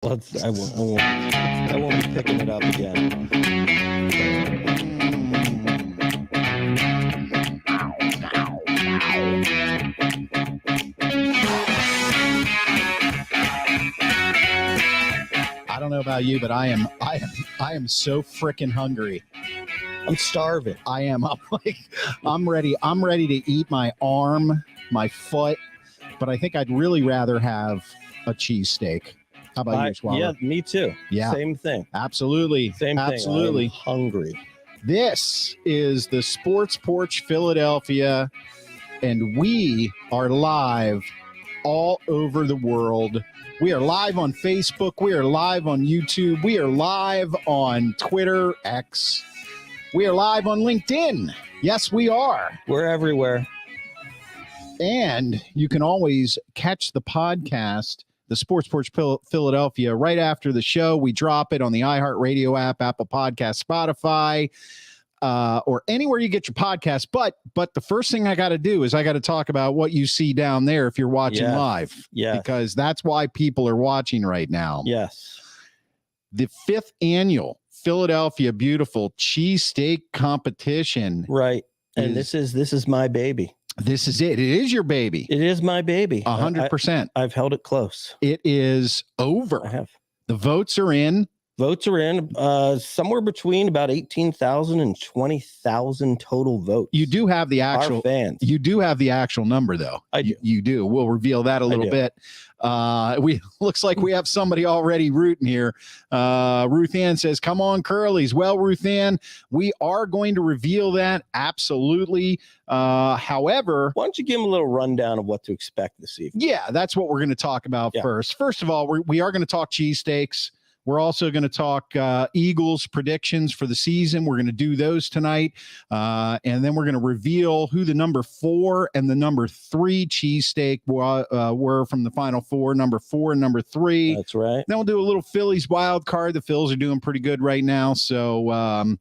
I won't be picking it up again. I don't know about you, but I am so freaking hungry. I'm starving. I am. I'm ready. I'm ready to eat my arm, my foot, but I think I'd really rather have a cheesesteak. How about you, Swallow? Yeah, me too. Yeah. Same thing. Absolutely. Same thing. Absolutely. I'm hungry. This is the Sports Porch Philadelphia, and we are live all over the world. We are live on Facebook. We are live on YouTube. We are live on Twitter, X. We are live on LinkedIn. Yes, we are. We're everywhere. And you can always catch the podcast, the Sports Porch Philadelphia, right after the show. We drop it on the iHeartRadio app, Apple Podcast, Spotify, or anywhere you get your podcast. But the first thing I got to do is I got to talk about what you see down there if you're watching live. Yeah. Because that's why people are watching right now. Yes. The 5th annual Philadelphia Beautiful Cheesesteak Competition. Right. And this is my baby. This is it. It is your baby. It is my baby. 100%. I've held it close. It is over. I have. The votes are in. Votes are in somewhere between about 18,000 and 20,000 total votes. You do have the actual Our fans. You do have the actual number, though. I do. You do. We'll reveal that a little bit. We looks like we have somebody already rooting here. Ruth Ann says, "Come on, Curlies." Well, Ruth Ann, we are going to reveal that absolutely. However, why don't you give them a little rundown of what to expect this evening? Yeah, that's what we're going to talk about first. First of all, we are going to talk cheesesteaks. We're also going to talk Eagles predictions for the season. We're going to do those tonight. And then we're going to reveal who the number 4 and the number 3 cheesesteak were from the Final Four, number 4 and number 3. That's right. Then we'll do a little Phillies wild card. The Phils are doing pretty good right now. So,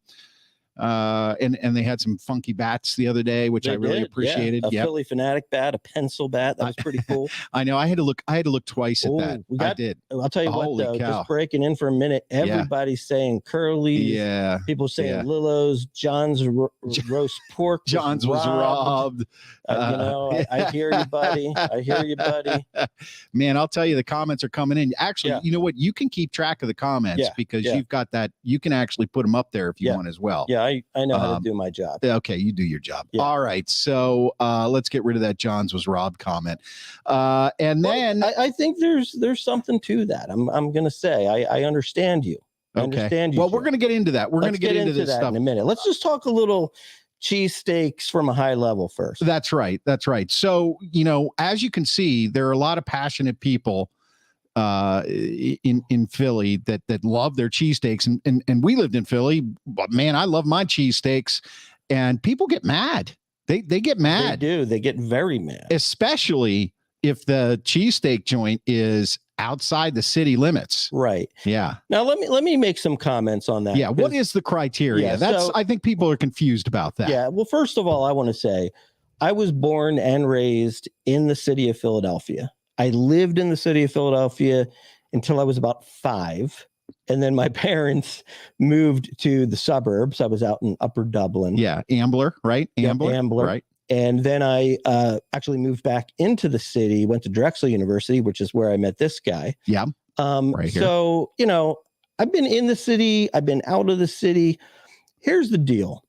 and they had some funky bats the other day, which I really appreciated. A Philly Fanatic bat, a pencil bat. That was pretty cool. I know. I had to look twice at that. I did. I'll tell you Holy what, though, cow. just breaking in for a minute, everybody's saying Curly's. Yeah. People saying Lillo's, John's roast pork. John's was robbed. I hear you, buddy. I hear you, buddy. Man, I'll tell you, the comments are coming in. Actually, you know what? You can keep track of the comments because you've got that. You can actually put them up there if you want as well. Yeah, I know how to do my job. Okay, you do your job. Yeah. All right, so let's get rid of that John's was robbed comment. And then I think there's something to that. I'm going to say I understand you. I understand you. Well, we're going to get into that. We're going to get into this that stuff in a minute. Let's just talk a little cheesesteaks from a high level first. That's right. That's right. So, as you can see, there are a lot of passionate people in Philly that love their cheesesteaks, and we lived in Philly, but man, I love my cheesesteaks, and people get mad. They get mad. They do. They get very mad, especially if the cheesesteak joint is outside the city limits. Right. Yeah. Now let me make some comments on that. Yeah. What is the criteria? I think people are confused about that. Yeah. Well, first of all, I want to say I was born and raised in the city of Philadelphia. I lived in the city of Philadelphia until I was about 5. And then my parents moved to the suburbs. I was out in Upper Dublin. Yeah. Ambler, right? Ambler. Right. And then I actually moved back into the city, went to Drexel University, which is where I met this guy. Yeah. Right here. So, I've been in the city. I've been out of the city. Here's the deal.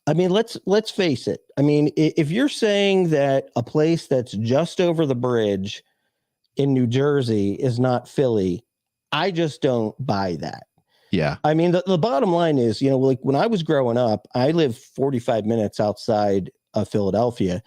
I mean, let's face it. I mean, if you're saying that a place that's just over the bridge in New Jersey is not Philly, I just don't buy that. Yeah. I mean, the bottom line is, like when I was growing up, I lived 45 minutes outside of Philadelphia.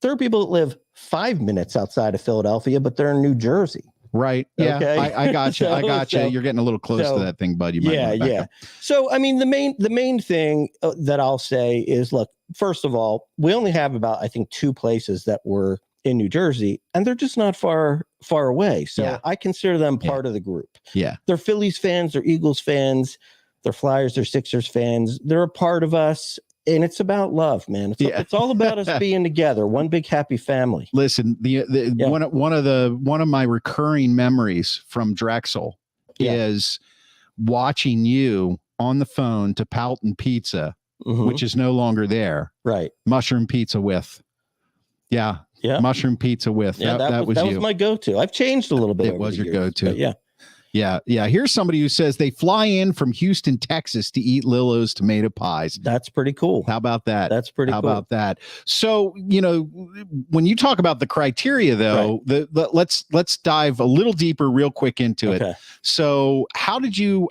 There are people that live 5 minutes outside of Philadelphia, but they're in New Jersey. Right. Yeah. Okay? I got you. I got you. You're getting a little close to that thing, bud. You might yeah. So, I mean, the main thing that I'll say is, look, first of all, we only have about, I think, 2 places that were in New Jersey, and they're just not far away. So I consider them part of the group. Yeah. They're Phillies fans, they're Eagles fans, they're Flyers, they're Sixers fans. They're a part of us. and it's about love, man. It's all about us being together, one big happy family. Listen, one of my recurring memories from Drexel is watching you on the phone to Palton Pizza, which is no longer there. Right. Mushroom pizza with. Yeah. Mushroom pizza with. Yeah, that was my go-to. I've changed a little bit. It was your go-to. Yeah. Yeah. Here's somebody who says they fly in from Houston, Texas to eat Lillo's tomato pies. That's pretty cool. How about that? That's pretty cool. How about that? So, when you talk about the criteria, though, let's dive a little deeper real quick into it. So how did you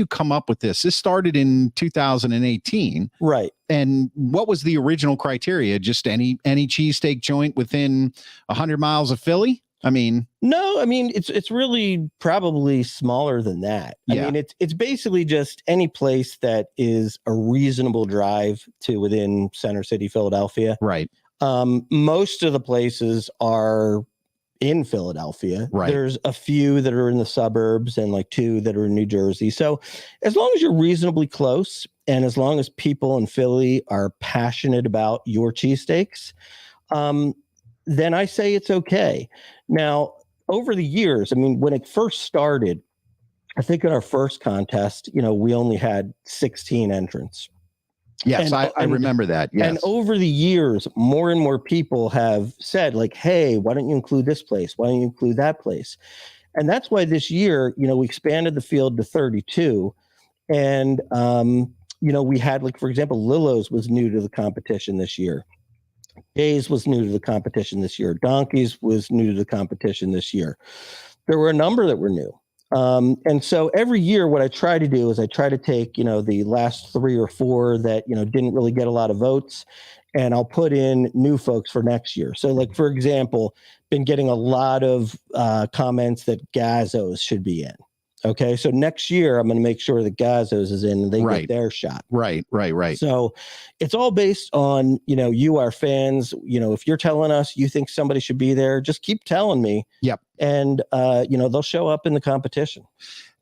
come up with this? This started in 2018. Right. And what was the original criteria? Just any cheesesteak joint within 100 miles of Philly? No, it's really probably smaller than that. Yeah. I mean, it's basically just any place that is a reasonable drive to within Center City, Philadelphia. Right. Most of the places are in Philadelphia. Right. There's a few that are in the suburbs and like 2 that are in New Jersey. So as long as you're reasonably close and as long as people in Philly are passionate about your cheesesteaks, then I say it's okay. Now, over the years, when it first started, I think in our first contest, we only had 16 entrants. Yes, I remember that. Yes. And over the years, more and more people have said, like, hey, why don't you include this place? Why don't you include that place? And that's why this year, we expanded the field to 32. And, we had, like, for example, Lillo's was new to the competition this year. Days was new to the competition this year. Donkeys was new to the competition this year. There were a number that were new. And so every year what I try to do is I try to take, the last 3 or 4 that, didn't really get a lot of votes, and I'll put in new folks for next year. So, like, for example, been getting a lot of comments that Gazzo's should be in. Okay, so next year I'm going to make sure that Gazzo's is in and they get their shot. Right. So it's all based on, you, our fans. If you're telling us you think somebody should be there, just keep telling me. Yep. And they'll show up in the competition.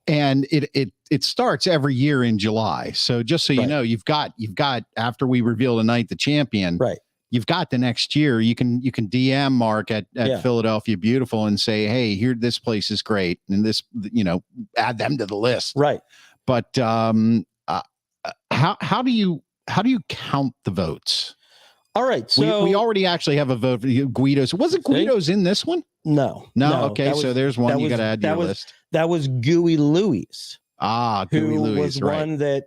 And it starts every year in July. So just so you know, you've got after we reveal tonight the champion. Right. You've got the next year. You can DM Mark at Philadelphia Beautiful and say, hey, here, this place is great, and this, add them to the list. Right. But how do you count the votes? All right. So we already actually have a vote for Guido's. Wasn't Guido's in this one? No. Okay. So there's one you got to add to your list. That was Gooey Louie's. Gooey Louie's, was one that,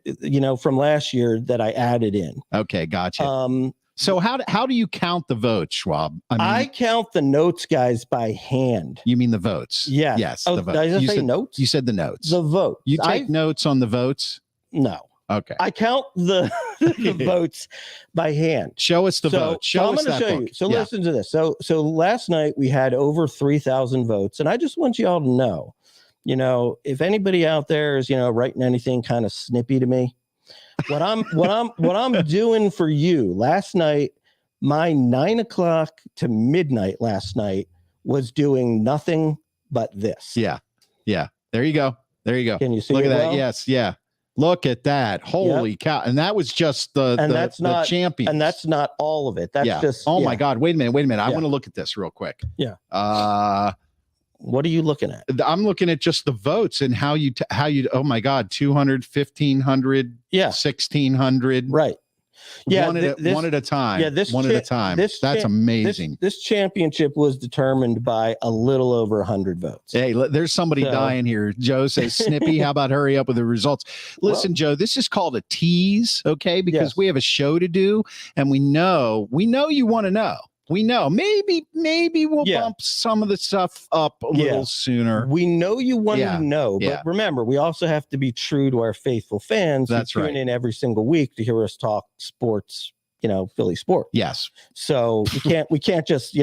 from last year that I added in. Okay. Gotcha. So how do you count the votes, Schwab? I count the notes, guys, by hand. You mean the votes? Yeah. Yes. Oh, the votes. Did I just say notes? You said the notes. The votes. You take notes on the votes? No. Okay. I count the votes by hand. Show us the votes. Show us that book. So listen to this. So last night we had over 3,000 votes, and I just want you all to know, if anybody out there is, writing anything kind of snippy to me, what I'm doing for you last night, my 9 o'clock to midnight last night was doing nothing but this. Yeah. There you go. Can you see? Look it at that. well? Yes. Yeah. Look at that. Holy cow. And that was just the champion. And that's not all of it. That's just. Oh my God. Wait a minute. I want to look at this real quick. Yeah. What are you looking at? I'm looking at just the votes and how you, oh my God, 200, 1,500, 1,600. Right. Yeah. One at a time. Yeah. One at a time. That's amazing. This championship was determined by a little over 100 votes. Hey, there's somebody dying here. Joe says, Snippy, how about hurry up with the results? Listen, Joe, this is called a tease. Okay. Because we have a show to do and we know you want to know. We know maybe we'll bump some of the stuff up a little sooner. We know you want to know, but remember, we also have to be true to our faithful fans who tune in every single week to hear us talk sports, Philly sports. Yes. So we can't just,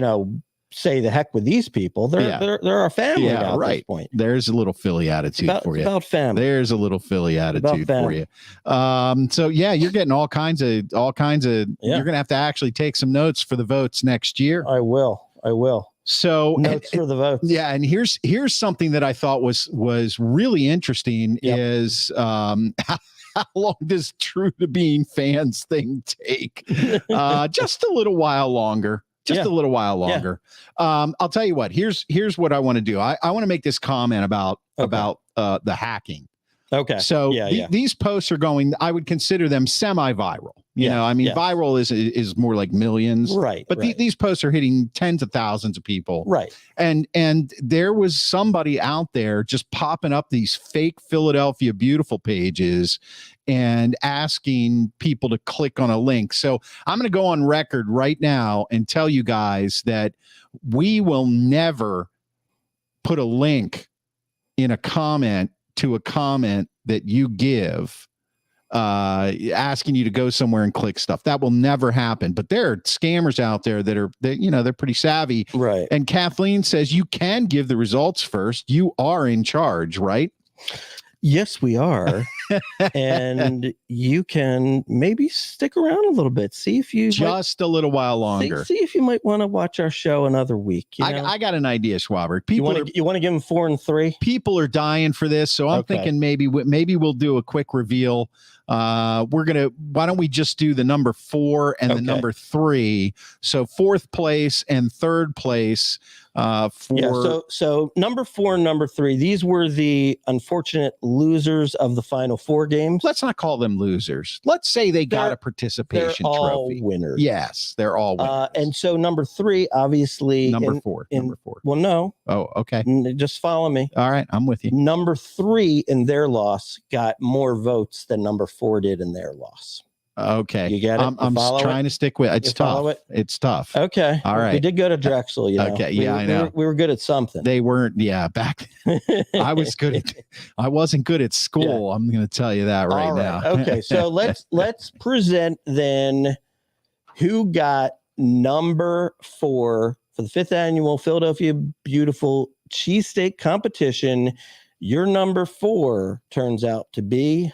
say the heck with these people. They're our family now at this point. There's a little Philly attitude for you. It's about family. There's a little Philly attitude for you. So you're getting all kinds of you're gonna have to actually take some notes for the votes next year. I will. So notes for the votes. Yeah, and here's something that I thought was really interesting is how long does True to Being fans thing take? Just a little while longer. Just a little while longer. I'll tell you what. Here's what I want to do. I want to make this comment about the hacking. Okay. So these posts are going. I would consider them semi-viral. You know, I mean, viral is more like millions, right? But these posts are hitting tens of thousands of people, right? And there was somebody out there just popping up these fake Philadelphia Beautiful pages and asking people to click on a link. So I'm going to go on record right now and tell you guys that we will never put a link in a comment to a comment that you give asking you to go somewhere and click stuff. That will never happen. But there are scammers out there that they're pretty savvy. Right. And Kathleen says you can give the results first. You are in charge, right? Yes, we are. And you can maybe stick around a little bit. See if you a little while longer. See if you might want to watch our show another week. I got an idea, Schwabert. You want to give them 4 and 3? People are dying for this, so I'm thinking maybe we'll do a quick reveal. Why don't we just do the number 4 and the number 3? So 4th place and 3rd place. So number 4 and number 3, these were the unfortunate losers of the final 4 games. Let's not call them losers. Let's say they got a participation trophy. They're all trophy. Winners. Yes, they're all winners. And so number 3, obviously, number 4. Well, no. Oh, okay. Just follow me. All right, I'm with you. Number 3 in their loss got more votes than number 4 did in their loss. Okay. You get it? I'm trying to stick with it. It's tough. It's tough. Okay. All right. We did go to Drexel, you know. Okay. I know. We were good at something. They weren't. Yeah. Back then, I wasn't good at school. Yeah. I'm going to tell you that right now. Okay. So let's present then who got number 4 for the 5th annual Philadelphia Beautiful Cheesesteak competition. Your number 4 turns out to be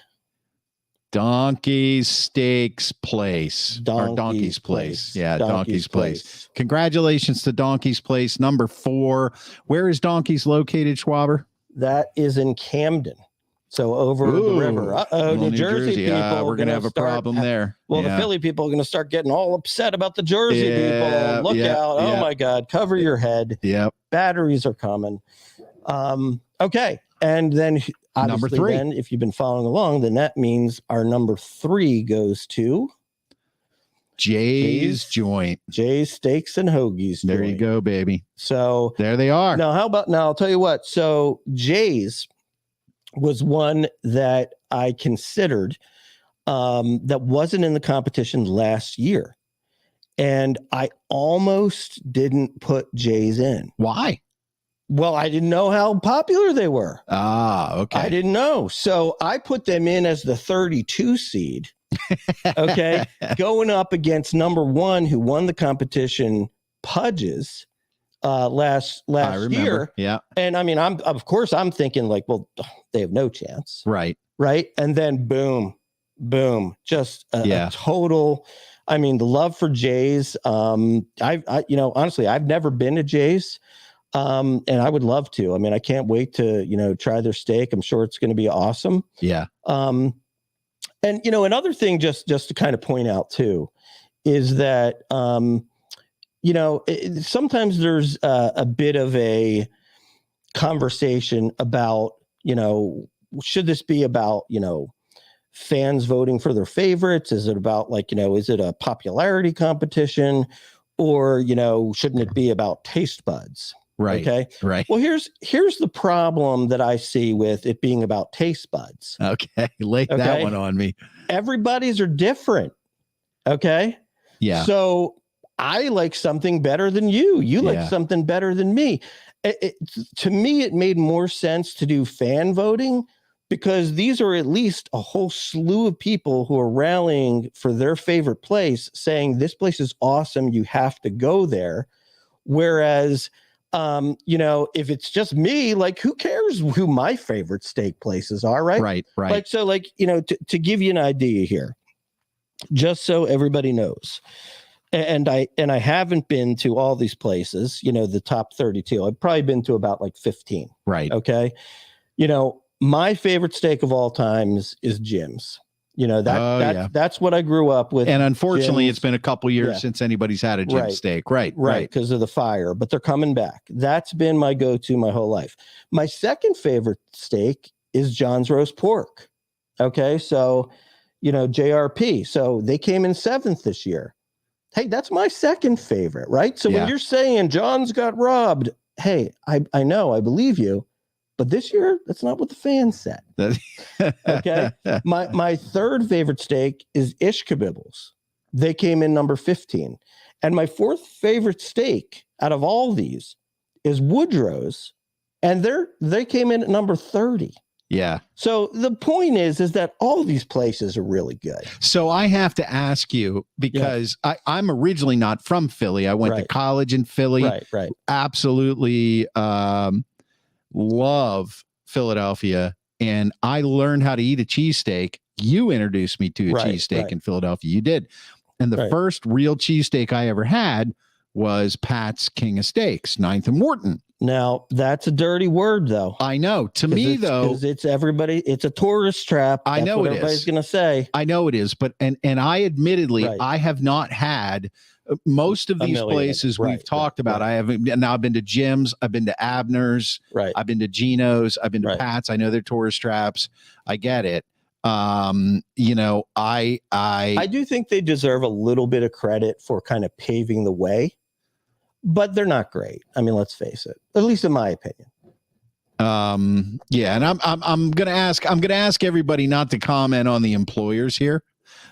Donkey's Steaks Place. Donkey's Place. Yeah, Donkey's Place. Congratulations to Donkey's Place, number 4. Where is Donkey's located, Schwaber? That is in Camden. So over the river. New Jersey people. We're going to have a problem there. Well, the Philly people are going to start getting all upset about the Jersey people. Look out. Oh, my God. Cover your head. Yep. Batteries are coming. Okay. And then obviously number 3. Then if you've been following along, then that means our number 3 goes to Jay's Joint. Jay's Steaks and Hoagies. There you go, baby. So there they are. Now, I'll tell you what. So Jay's was one that I considered that wasn't in the competition last year. And I almost didn't put Jay's in. Why? Well, I didn't know how popular they were. Okay. I didn't know. So I put them in as the 32 seed. Okay. Going up against number 1 who won the competition, Pudge's, last year. Yeah. And I mean, I'm thinking like, well, they have no chance. Right. Right. And then boom, just a total. I mean, the love for Jay's. Honestly, I've never been to Jay's. And I would love to. I mean, I can't wait to, try their steak. I'm sure it's going to be awesome. Yeah. And, another thing just to kind of point out too, is that, sometimes there's a bit of a conversation about, should this be about, fans voting for their favorites? Is it about is it a popularity competition, or, shouldn't it be about taste buds? Right. Okay. Right. Well, here's the problem that I see with it being about taste buds. Okay. Lay that one on me. Everybody's are different. Okay. Yeah. So I like something better than you. You like something better than me. To me, it made more sense to do fan voting, because these are at least a whole slew of people who are rallying for their favorite place, saying this place is awesome, you have to go there. Whereas, if it's just me, like, who cares who my favorite steak places are, right? Right. Like, so, like, to give you an idea here, just so everybody knows. And I haven't been to all these places, the top 32. I've probably been to about like 15. Right. Okay. My favorite steak of all times is Jim's. That's what I grew up with. And unfortunately, Jim's. It's been a couple years since anybody's had a Jim's steak. Right. Because of the fire, but they're coming back. That's been my go-to my whole life. My second favorite steak is John's roast pork. Okay. So, JRP. So they came in 7th this year. Hey, that's my second favorite, right? So when you're saying John's got robbed, hey, I know, I believe you. But this year, that's not what the fans said. Okay. My third favorite steak is Ishkabibbles. They came in number 15. And my fourth favorite steak out of all these is Woodrow's. And they came in at number 30. Yeah. So the point is that all of these places are really good. So I have to ask you, because I'm originally not from Philly. I went to college in Philly. Right. Absolutely. Love Philadelphia, and I learned how to eat a cheesesteak. You introduced me to a cheesesteak in Philadelphia. You did. And the first real cheesesteak I ever had was Pat's King of Steaks, 9th and Wharton. Now, that's a dirty word, though. I know. To me, though, because it's a tourist trap. I know what it everybody's is. Going to say. I know it is, but and I admittedly I have not had most of these places we've talked about. I haven't. Now I've been to Jim's, I've been to Abner's, I've been to Geno's, I've been to Pat's. I know they're tourist traps. I get it. I do think they deserve a little bit of credit for kind of paving the way, but they're not great. I mean, let's face it, at least in my opinion. And I'm gonna ask everybody not to comment on the employers here.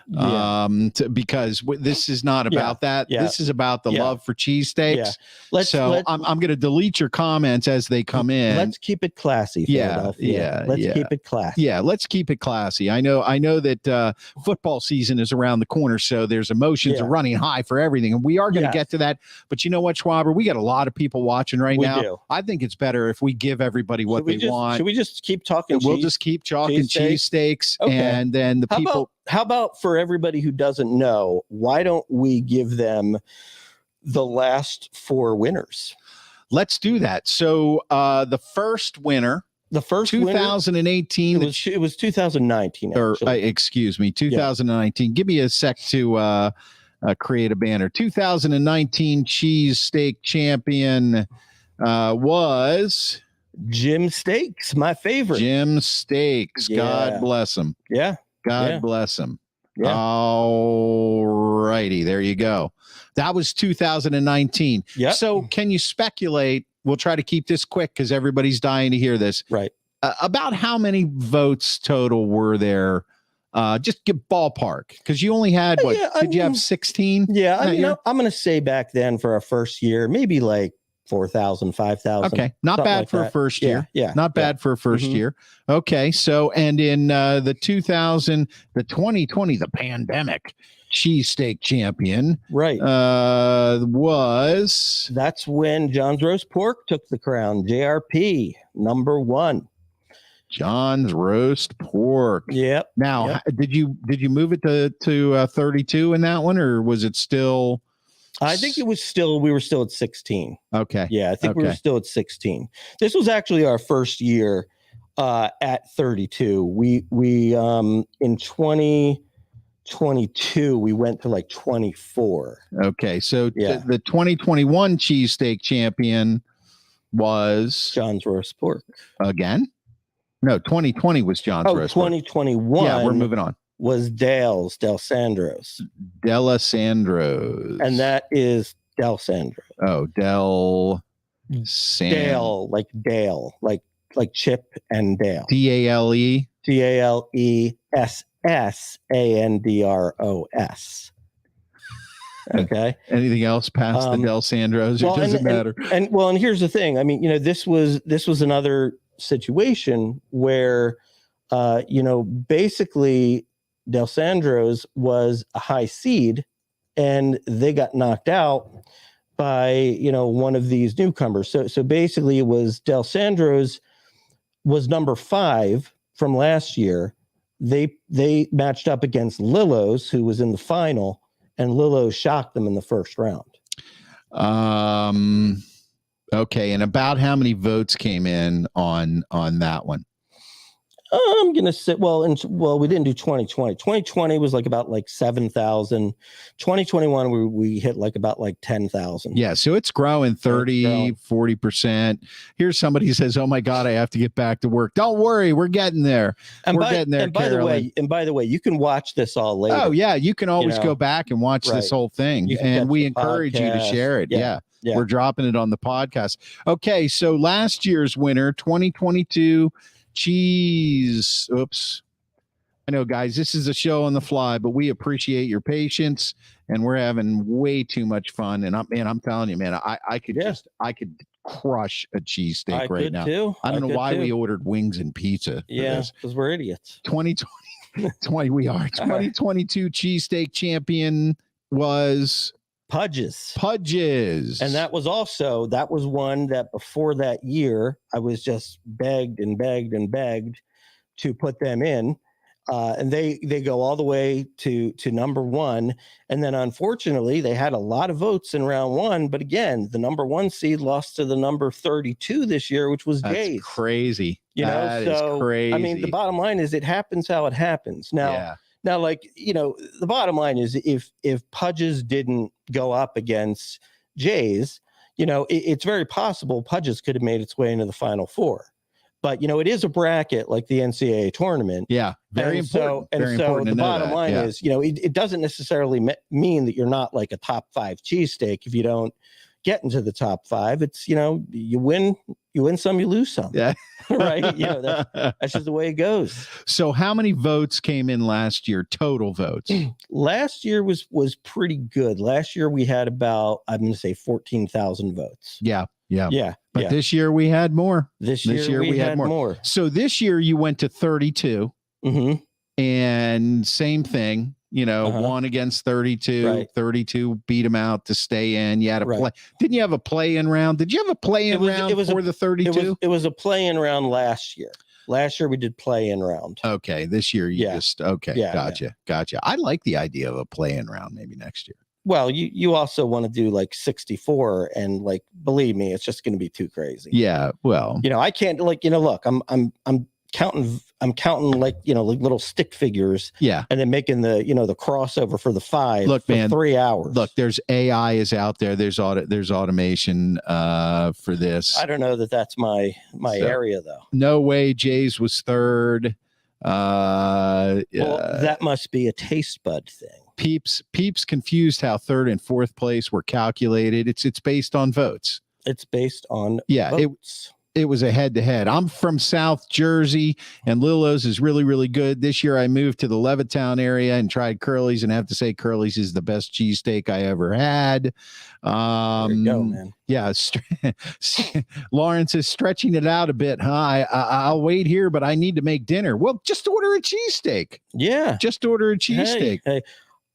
Because this is not about that. This is about the love for cheesesteaks. I'm going to delete your comments as they come in. Let's keep it classy. Let's keep it classy. Yeah, let's keep it classy. I know that football season is around the corner, so there's emotions are running high for everything, and we are going to get to that. But you know what, Schwaber? We got a lot of people watching right now. Do. I think it's better if we give everybody what they want. Should we just keep talking? We'll just keep talking cheesesteaks, and then the people. How about for everybody who doesn't know, why don't we give them the last 4 winners? Let's do that. So the first winner, 2018, it was 2019. Or excuse me, 2019. Yeah. Give me a sec to create a banner. 2019 cheesesteak champion was Jim's Steaks, my favorite. Jim's Steaks. Yeah. God bless him. Yeah. God bless him. Yeah. All righty. There you go. That was 2019. Yeah. So can you speculate? We'll try to keep this quick because everybody's dying to hear this. Right. About how many votes total were there? Just get ballpark, because you only had did you have 16? Yeah. I'm going to say back then for our first year, maybe like 4,000, 5,000. Okay. Not bad like for a first year. Yeah. Not bad for a first year. Okay. So, and in the 2020, the pandemic cheesesteak champion, that's when John's roast pork took the crown. JRP number 1. John's roast pork. Yep. Now, did you move it to 32 in that one, or was it still? I think we were still at 16. Okay. Yeah, I think we were still at 16. This was actually our first year at 32. We in 2022 we went to like 24. Okay. So the 2021 cheesesteak champion was John's roast pork. Again? No, 2020 was John's roast pork. 2021. Yeah, we're moving on. Was D'Alessandro's. D'Alessandro's. And that is D'Alessandro. Oh, Dale, like Dale, like Chip and Dale. DALE. DALESSANDROS. Okay. Anything else past the D'Alessandro's? It doesn't matter. And here's the thing. I mean, this was another situation where, basically D'Alessandro's was a high seed and they got knocked out by, one of these newcomers. So basically it was D'Alessandro's was number 5 from last year. They matched up against Lillo's, who was in the final, and Lilo shocked them in the first round. Okay, and about how many votes came in on that one? I'm gonna say, well, we didn't do 2020. 2020 was about 7,000. 2021 we hit about 10,000. Yeah, so it's growing 40%. Here's somebody who says, "Oh my God, I have to get back to work." Don't worry, we're getting there. We're getting there. And by the way, you can watch this all later. Oh yeah, you can always go back and watch this whole thing, and we encourage you to share it. Yeah. We're dropping it on the podcast. Okay, so last year's winner, 2022. Oops. I know, guys, this is a show on the fly, but we appreciate your patience, and we're having way too much fun. And I'm telling you, man, I could crush a cheesesteak right now. Too. I don't know why we ordered wings and pizza. Yeah, because we're idiots. 2020, we are. 2022 cheesesteak champion was Pudge's. And that was one that before that year, I was just begged to put them in. And they go all the way to number one. And then unfortunately, they had a lot of votes in round one. But again, the number one seed lost to the number 32 this year, which was Jay's. That's crazy. That is crazy. I mean, the bottom line is it happens how it happens. Now, the bottom line is if Pudge's didn't go up against Jay's, it's very possible Pudge's could have made its way into the Final Four. But, it is a bracket like the NCAA tournament. Yeah, very important. So the bottom line is, it doesn't necessarily mean that you're not a top 5 cheesesteak if you don't get into the top 5. It's, you win some, you lose some. Yeah. Right. That's just the way it goes. So how many votes came in last year? Total votes? Last year was pretty good. Last year we had about, I'm going to say 14,000 votes. Yeah. But yeah. This year we had more. This year we had more. So this year you went to 32. Mm-hmm. And same thing, one against 32. Right. 32 beat them out to stay in. You had a play. Didn't you have a play-in round? Did you have a play-in round for the 32? It was a play-in round last year. Last year we did play-in round. Okay. This year Gotcha. I like the idea of a play-in round maybe next year. Well, you also want to do 64, and believe me, it's just going to be too crazy. Yeah, well, I can't look, I'm counting little stick figures. Yeah, and then making the the crossover for the 5. Look, man, 3 hours. Look, there's AI is out there. There's automation for this. I don't know that's my area though. No way. Jay's was third. Well, that must be a taste bud thing. Peeps confused how third and fourth place were calculated. It's based on votes. It's based on votes. It was a head-to-head. I'm from South Jersey, and Lilo's is really, really good. This year I moved to the Levittown area and tried Curly's, and I have to say Curly's is the best cheesesteak I ever had. There you go, man. Yeah, Lawrence is stretching it out a bit, huh? I'll wait here, but I need to make dinner. Well, just order a cheesesteak. Yeah. Just order a cheesesteak. Hey.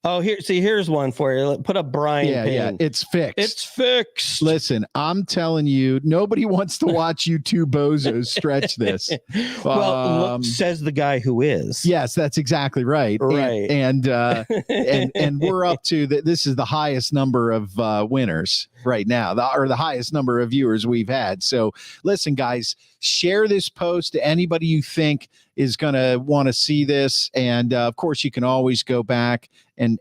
Oh, here's one for you. Put up Brian. Yeah, it's fixed. It's fixed. Listen, I'm telling you, nobody wants to watch you two bozos stretch this. Well, says the guy who is. Yes, that's exactly right. Right. And we're up to this is the highest number of winners right now, or the highest number of viewers we've had. So listen, guys, share this post to anybody you think is going to want to see this. And of course, you can always go back and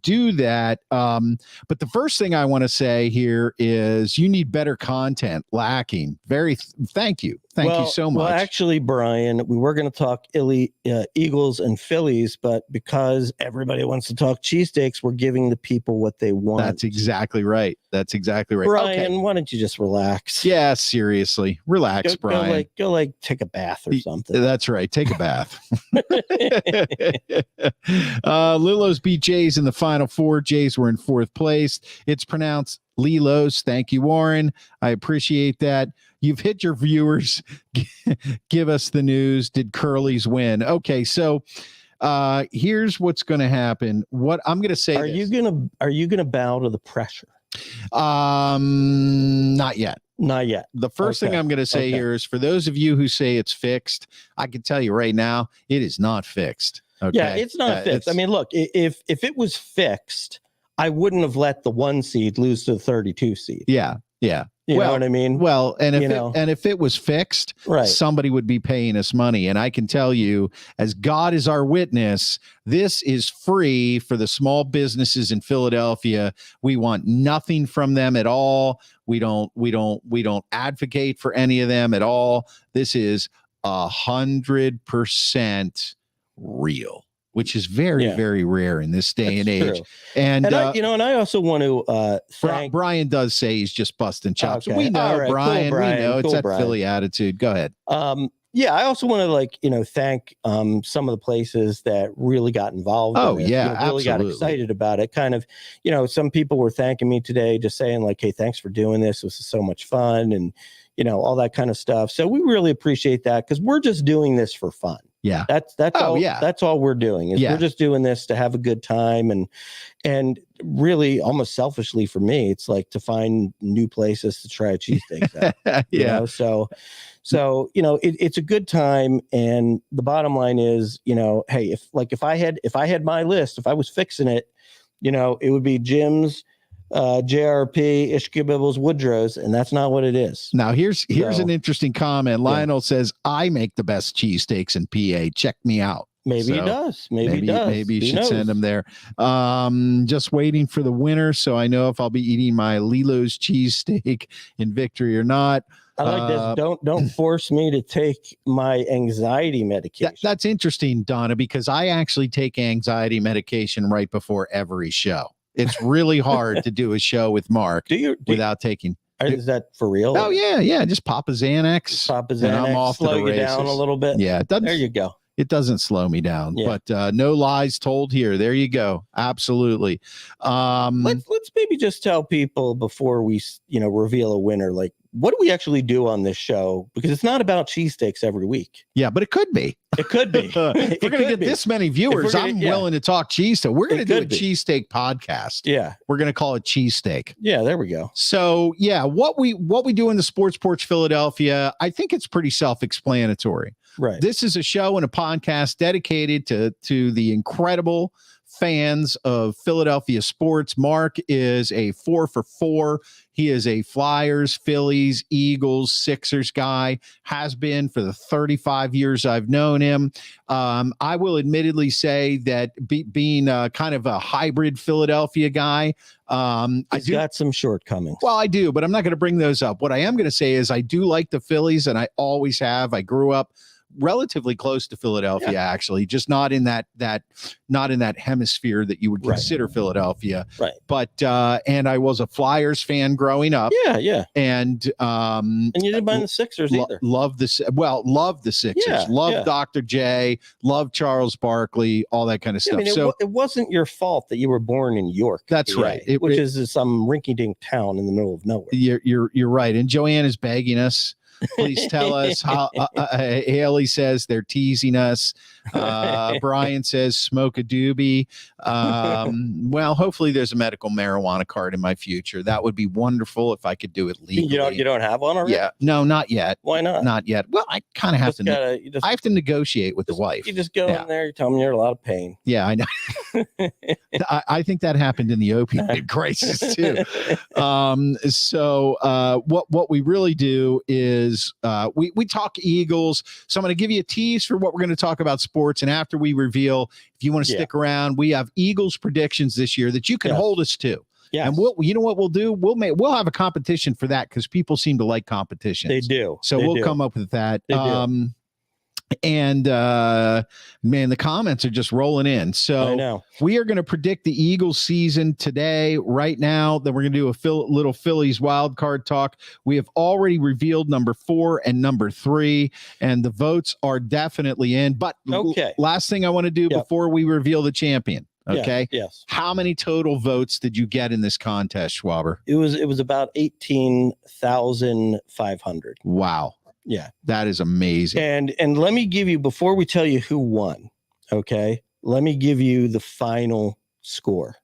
do that. But the first thing I want to say here is you need better content. Lacking. Thank you. Thank you so much. Well, actually, Brian, we were going to talk Eagles and Phillies, but because everybody wants to talk cheesesteaks, we're giving the people what they want. That's exactly right. Brian, why don't you just relax? Yeah, seriously. Relax, Brian. Go take a bath or something. That's right. Take a bath. Lilo's beat Jays in the Final Four. Jays were in fourth place. It's pronounced Lilo's. Thank you, Warren. I appreciate that. You've hit your viewers. Give us the news. Did Curly's win? Okay, so here's what's going to happen. What I'm going to say. Are you gonna bow to the pressure? Not yet. Not yet. The first thing I'm going to say here is for those of you who say it's fixed, I can tell you right now, it is not fixed. Okay. Yeah, it's not fixed. I mean, look, if it was fixed, I wouldn't have let the 1 seed lose to the 32 seed. Yeah. Yeah. You know what I mean? Well, and if it was fixed, right. somebody would be paying us money. And I can tell you, as God is our witness, this is free for the small businesses in Philadelphia. We want nothing from them at all. We don't advocate for any of them at all. This is 100% real, which is very, very rare in this day and age. True. And I also want to thank Brian does say he's just busting chops. Okay. We know, right. Brian, cool, Brian. we know it's cool, that Brian. Philly attitude. Go ahead. I also want to thank some of the places that really got involved. Oh, in it, yeah, really absolutely. got excited about it. Kind of, some people were thanking me today, just saying like, "Hey, thanks for doing this. This is so much fun," and all that kind of stuff. So we really appreciate that because we're just doing this for fun. Yeah, that's all. Yeah. That's all we're doing is we're just doing this to have a good time and really almost selfishly for me, it's like to find new places to try a cheesesteak. So it's a good time. And the bottom line is, hey, if I had my list, if I was fixing it, it would be Jim's, JRP, Ishkabibbles, Woodrow's, and that's not what it is. Now here's an interesting comment. Lionel says, "I make the best cheesesteaks in PA. Check me out." Maybe he does. Maybe he does. Maybe you should send him there. Just waiting for the winner, so I know if I'll be eating my Lilo's cheesesteak in victory or not. I like this. Don't force me to take my anxiety medication. That's interesting, Donna, because I actually take anxiety medication right before every show. It's really hard to do a show with Mark without taking. Is that for real? Oh, yeah. Just pop a Xanax. And I'm off slow you down a little bit. Yeah. There you go. It doesn't slow me down, but no lies told here. There you go. Absolutely. Let's maybe just tell people before we, reveal a winner, like, what do we actually do on this show? Because it's not about cheesesteaks every week. Yeah, but it could be. It could be. If we're going to get this many viewers, I'm willing to talk cheesesteak. We're going to do a cheesesteak podcast. Yeah. We're going to call it Cheesesteak. Yeah, there we go. So, what we do in the Sports Porch Philadelphia, I think it's pretty self-explanatory. Right. This is a show and a podcast dedicated to the incredible fans of Philadelphia sports. Mark is a 4 for 4. He is a Flyers, Phillies, Eagles, Sixers guy, has been for the 35 years I've known him. I will admittedly say that being kind of a hybrid Philadelphia guy, He's got some shortcomings. Well, I do, but I'm not going to bring those up. What I am going to say is I do like the Phillies, and I always have. I grew up relatively close to Philadelphia, actually, just not in that hemisphere that you would consider Philadelphia. Right. But and I was a Flyers fan growing up. Yeah. And you didn't mind the Sixers either. Love the Sixers. Yeah, love Dr. J. Love Charles Barkley. All that kind of stuff. I mean, it wasn't your fault that you were born in York. That's right. Which is some rinky-dink town in the middle of nowhere. You're right. And Joanne is begging us. Please tell us how. Haley says they're teasing us. Brian says smoke a doobie. Well, hopefully there's a medical marijuana card in my future. That would be wonderful if I could do it legally. You don't have one already? Yeah. No, not yet. Why not? Not yet. Well, I kind of have to. I have to negotiate with the wife. You just go in there. You tell them you're in a lot of pain. Yeah, I know. I think that happened in the opioid crisis too. So what we really do is we talk Eagles. So I'm going to give you a tease for what we're going to talk about sports, and after we reveal, if you want to stick around, we have Eagles predictions this year that you can hold us to. Yeah, and you know what we'll do? We'll have a competition for that because people seem to like competitions. They do. So we'll come up with that. And man, the comments are just rolling in. So I know. We are going to predict the Eagles season today, right now. Then we're going to do a little Phillies wild card talk. We have already revealed number 4 and number 3, and the votes are definitely in. But last thing I want to do before we reveal the champion. Okay. Yes. How many total votes did you get in this contest, Schwaber? It was about 18,500. Wow. Yeah, that is amazing. And let me give you, before we tell you who won, okay, let me give you the final score.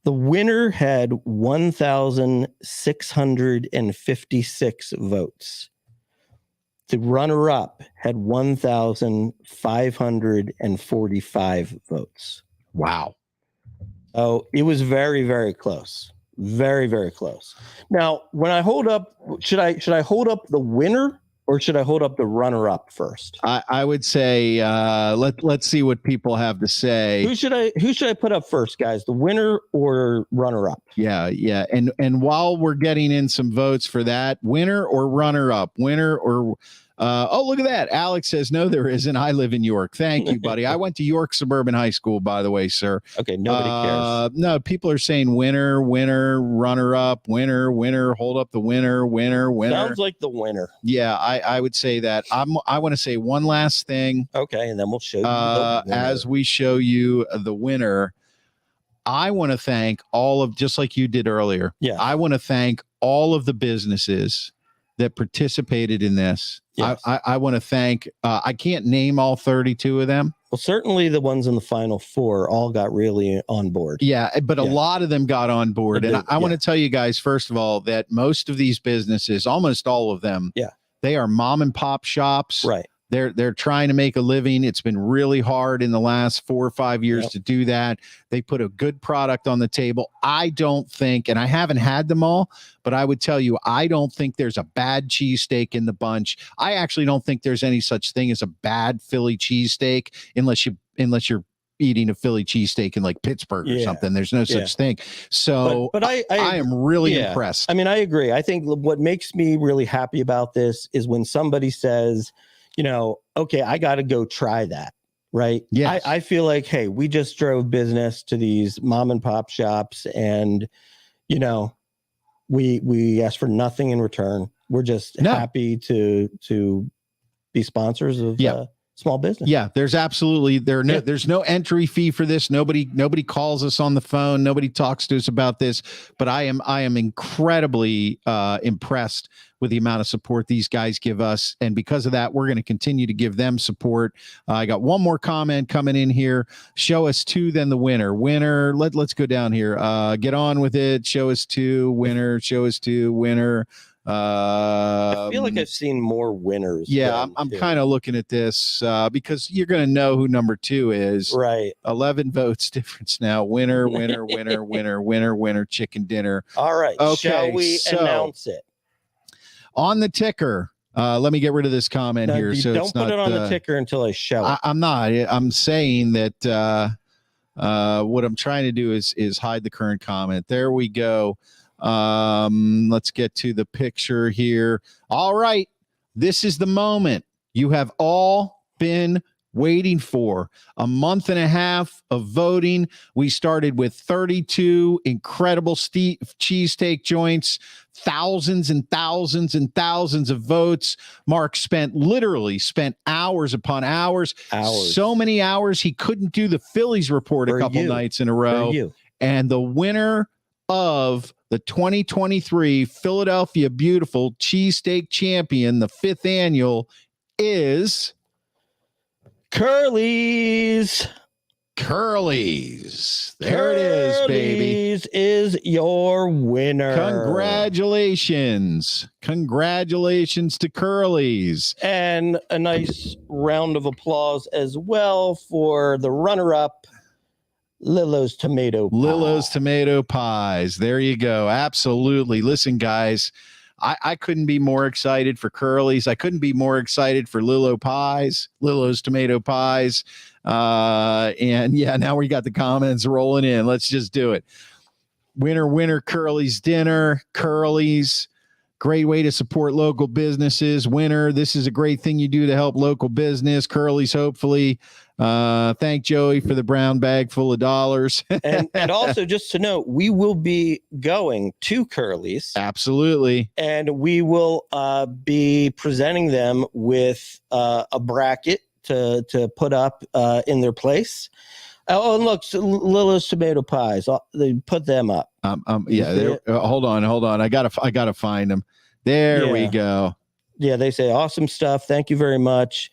The winner had 1,656 votes. The runner-up had 1,545 votes. Wow. Oh, it was very, very close. Very, very close. Now, when I hold up, should I hold up the winner or should I hold up the runner up first? I would say let's see what people have to say. Who should I put up first, guys? The winner or runner up? Yeah. And while we're getting in some votes for that, winner or runner up, winner or oh, look at that. Alex says, no, there isn't. I live in York. Thank you, buddy. I went to York Suburban High School, by the way, sir. Okay, nobody cares. No, people are saying winner, runner up, winner, hold up the winner. Sounds like the winner. Yeah, I would say that. I want to say one last thing. Okay, and then we'll show you the winner. As we show you the winner. I want to thank all of, just like you did earlier. Yeah. I want to thank all of the businesses that participated in this. Yes. I want to thank, I can't name all 32 of them. Well, certainly the ones in the final four all got really on board. Yeah, but a lot of them got on board. And I want to tell you guys, first of all, that most of these businesses, almost all of them, they are mom and pop shops. Right. They're trying to make a living. It's been really hard in the last 4 or 5 years to do that. They put a good product on the table. I don't think, and I haven't had them all, but I would tell you, I don't think there's a bad cheesesteak in the bunch. I actually don't think there's any such thing as a bad Philly cheesesteak unless you're eating a Philly cheesesteak in like Pittsburgh or something. There's no such thing. So but I am really impressed. I mean, I agree. I think what makes me really happy about this is when somebody says, you know, okay, I got to go try that. Right. Yeah. I feel like, hey, we just drove business to these mom and pop shops and, you know, we asked for nothing in return. We're just happy to be sponsors of small business. Yeah, there's absolutely there's no entry fee for this. Nobody calls us on the phone. Nobody talks to us about this. But I am incredibly impressed with the amount of support these guys give us, and because of that, we're going to continue to give them support. I got one more comment coming in here. Show us two, then the winner. Winner. Let's go down here. Get on with it. Show us two. Winner. Show us two. Winner. I feel like I've seen more winners. Yeah, I'm kind of looking at this because you're going to know who number 2 is. Right. 11 votes difference now. Winner, chicken dinner. All right. Okay, shall we announce it? On the ticker. Let me get rid of this comment here. So don't put it on the ticker until I show it. I'm not. I'm saying that what I'm trying to do is hide the current comment. There we go. Let's get to the picture here. All right. This is the moment you have all been waiting for. A month and a half of voting. We started with 32 incredible cheesesteak joints, thousands and thousands and thousands of votes. Mark literally spent hours upon hours. So many hours he couldn't do the Phillies report a couple nights in a row. And the winner of the 2023 Philadelphia Beautiful Cheesesteak Champion, the 5th annual, is Curly's. There it is, baby. Curly's is your winner. Congratulations to Curly's. And a nice round of applause as well for the runner-up, Lillo's tomato pies. There you go. Absolutely. Listen, guys, I couldn't be more excited for Curly's. I couldn't be more excited for Lillo's tomato pies. And yeah, now we got the comments rolling in. Let's just do it. Winner, Curly's dinner. Curly's. Great way to support local businesses. Winner, this is a great thing you do to help local business. Curly's, hopefully. Thank Joey for the brown bag full of dollars. and also, just to note, we will be going to Curly's. Absolutely. And we will be presenting them with a bracket to put up in their place. Oh, and look, Lillo's tomato pies. They put them up. Yeah. Hold on. I gotta find them. There we go. Yeah, they say awesome stuff. Thank you very much.